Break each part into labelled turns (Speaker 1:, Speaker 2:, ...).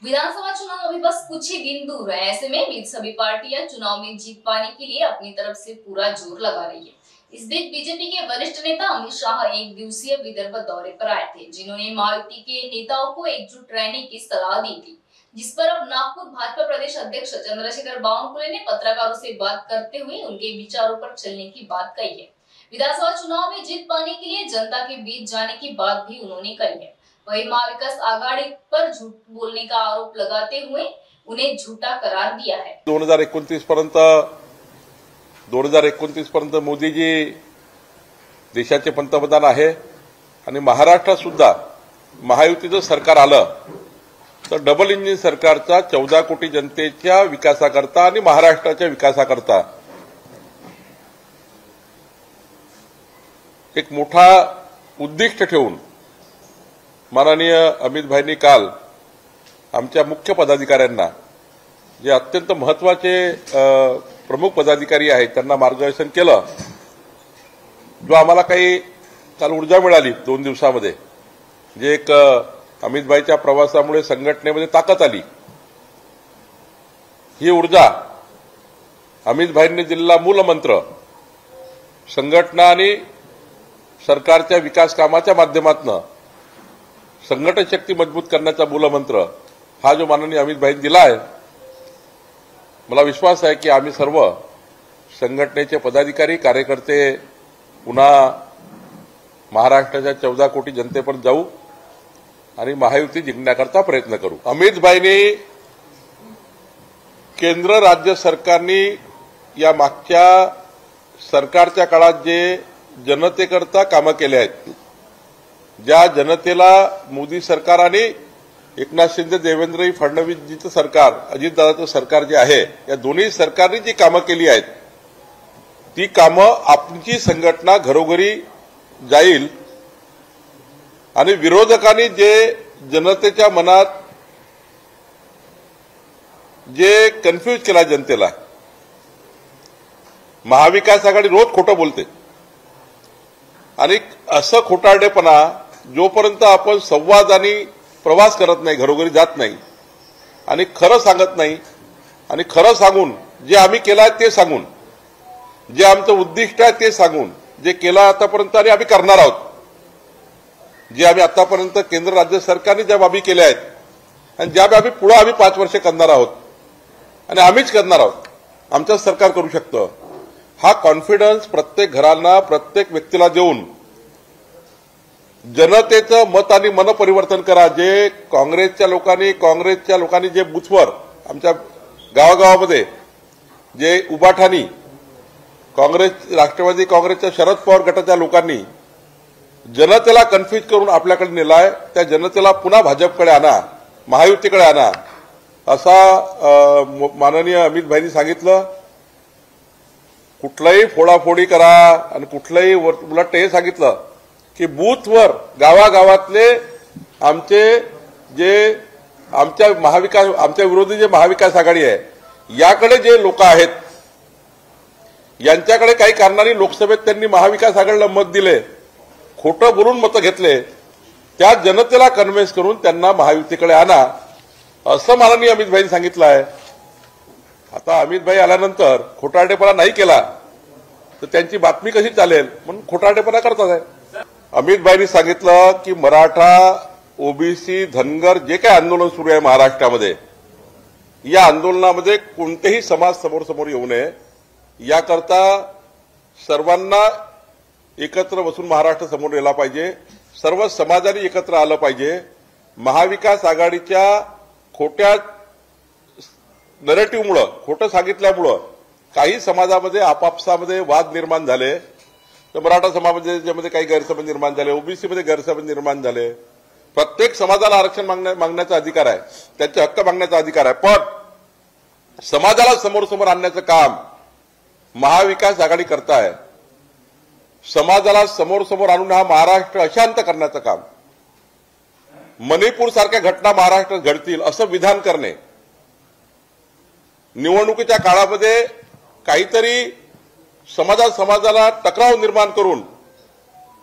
Speaker 1: विधानसभा चुनाव अभी बस कुछ ही दिन दूर है। ऐसे में सभी पार्टियां चुनाव में जीत पाने के लिए अपनी तरफ से पूरा जोर लगा रही है। इस बीच बीजेपी के वरिष्ठ नेता अमित शाह एक दिवसीय विदर्भ दौरे पर आए थे, जिन्होंने महायुति के नेताओं को एकजुट रहने की सलाह दी थी, जिस पर अब नागपुर भाजपा प्रदेश अध्यक्ष चंद्रशेखर बावनकुळे ने पत्रकारों से बात करते हुए उनके विचारों पर चलने की बात कही है। विधानसभा चुनाव में जीत पाने के लिए जनता के बीच जाने की बात भी उन्होंने कही है। वही महाविकास आघाड़ी पर झूठ बोलने का आरोप लगाते हुए उन्हें झूठा करार दिया है।
Speaker 2: 2029 पर्यंत मोदीजी देशाचे पंतप्रधान आहे आणि महाराष्ट्रात सुद्धा महायुतीचं सरकार आलं तर डबल इंजिन सरकारचा 14 कोटी जनतेच्या विकासाकरता आणि महाराष्ट्राच्या विकासाकरता एक मोठा उद्दिष्ट ठेवून माननीय अमित भाईंनी काल आमच्या मुख्य पदाधिकाऱ्यांना, जे अत्यंत महत्वाचे प्रमुख पदाधिकारी आहेत, त्यांना मार्गदर्शन केलं, जो आम्हाला काही काल ऊर्जा मिळाली 2 दिवसामध्ये, जे एक अमित भाईच्या प्रवासामुळे संघटनेमध्ये ताकद आली। ही ऊर्जा अमित भाईंनी दिलेला मूलमंत्र संघटना आणि सरकारच्या विकास कामाच्या माध्यमातून संघटन शक्ती मजबूत करण्याचा मूलमंत्र हा जो माननीय अमित भाईंनी दिला आहे, मला विश्वास आहे की आम्ही सर्व संघटनेचे पदाधिकारी कार्यकर्ते पुन्हा महाराष्ट्राच्या 14 कोटी जनतेपर्यंत जाऊ आणि महायुती जिंकण्याकरता प्रयत्न करू। अमित भाईंनी केंद्र राज्य सरकारनी या मागच्या सरकारच्या काळात जे जनतेकरता कामं केले आहेत, ज्या जनतेला मोदी सरकार आणि एकनाथ शिंदे देवेंद्र फडणवीसजीचं सरकार, अजितदादाचं सरकार जे आहे, या दोन्ही सरकारनी जी कामं केली आहेत ती कामं आमची संघटना घरोघरी जाईल आणि विरोधकांनी जे जनतेच्या मनात जे कन्फ्यूज केला जनतेला, महाविकास आघाडी रोज खोटं बोलते आणि असं खोटारडेपणा जोपर्यंत आपण संवाद आणि प्रवास करत नाही, घरोघरी जात नाही आणि खरं सांगत नाही आणि खरं सांगून जे आम्ही केलं आहे ते सांगून, जे आमचं उद्दिष्ट आहे ते सांगून, जे केलं आतापर्यंत आणि आम्ही करणार आहोत, जे आम्ही आतापर्यंत केंद्र राज्य सरकारने ज्या बाबी केल्या आहेत आणि ज्या बाबी पुढे आम्ही 5 वर्ष करणार आहोत आणि आम्हीच करणार आहोत, आमचं सरकार करू शकतं, हा कॉन्फिडन्स प्रत्येक घरांना, प्रत्येक व्यक्तीला देऊन जनतेचं मत आणि मन परिवर्तन करा। जे काँग्रेसच्या लोकांनी जे बुथवर आमच्या गावागावामध्ये जे उभाठाणी काँग्रेस, राष्ट्रवादी काँग्रेसच्या शरद पवार गटाच्या लोकांनी जनतेला कन्फ्यूज करून आपल्याकडे नेलाय, त्या जनतेला पुन्हा भाजपकडे आणा, महायुतीकडे आणा, असा माननीय अमित भाईंनी सांगितलं। कुठलाही फोडाफोडी करा आणि कुठलाही उलट हे सांगितलं की बूथवर गावागावातले आमचे जे आमच्या विरोधी जे महाविकास आघाडी आहे याकडे जे लोक आहेत, यांच्याकडे काही कारणाने लोकसभेत त्यांनी महाविकास आघाडीला मत दिले, खोटं बोलून मतं घेतले, त्या जनतेला कन्व्हिन्स करून त्यांना महायुतीकडे आणा, असं माननीय अमित भाईंनी सांगितलं आहे। आता अमित भाई आल्यानंतर खोटारडेपणा नाही केला तर त्यांची बातमी कशी चालेल, म्हणून खोटारडेपणा करतात आहे। अमित भाईंनी सांगितलं की मराठा, ओबीसी, धनगर जे काही आंदोलन सुरू आहे महाराष्ट्रामध्ये, या आंदोलनामध्ये कोणतेही समाज समोर येऊ नये, याकरता सर्वांना एकत्र बसून महाराष्ट्र समोर नेला पाहिजे, सर्व समाजाने एकत्र आलं पाहिजे। महाविकास आघाडीच्या खोट्या नरेटिव्हमुळे, खोटं सांगितल्यामुळे काही समाजामध्ये आपापसामध्ये वाद निर्माण झाले, तर मराठा समाजामध्ये काही गैरसमज निर्माण झाले, ओबीसीमध्ये गैरसमज निर्माण झाले। प्रत्येक समाजाला आरक्षण मागण्याचा अधिकार आहे, त्यांचे हक्क मागण्याचा अधिकार आहे, पण समाजाला समोर आणण्याचं काम महाविकास आघाडी करताय। समाजाला समोर आणून हा महाराष्ट्र अशांत करण्याचं काम, मणिपूर सारख्या घटना महाराष्ट्रात घडतील असं विधान करणे, निवडणुकीच्या काळामध्ये काहीतरी समाजाला टकराव निर्माण करून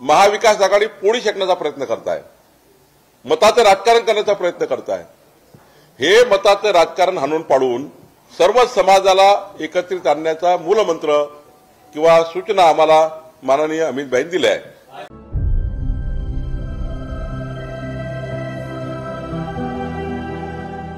Speaker 2: महाविकास आघाडी पोळी शेकण्याचा प्रयत्न करताय, मताचं राजकारण करण्याचा प्रयत्न करताय। हे मताचं राजकारण हाणून पाडून सर्व समाजाला एकत्रित आणण्याचा मूलमंत्र किंवा सूचना आम्हाला माननीय अमित भाईंनी दिल्या आहे।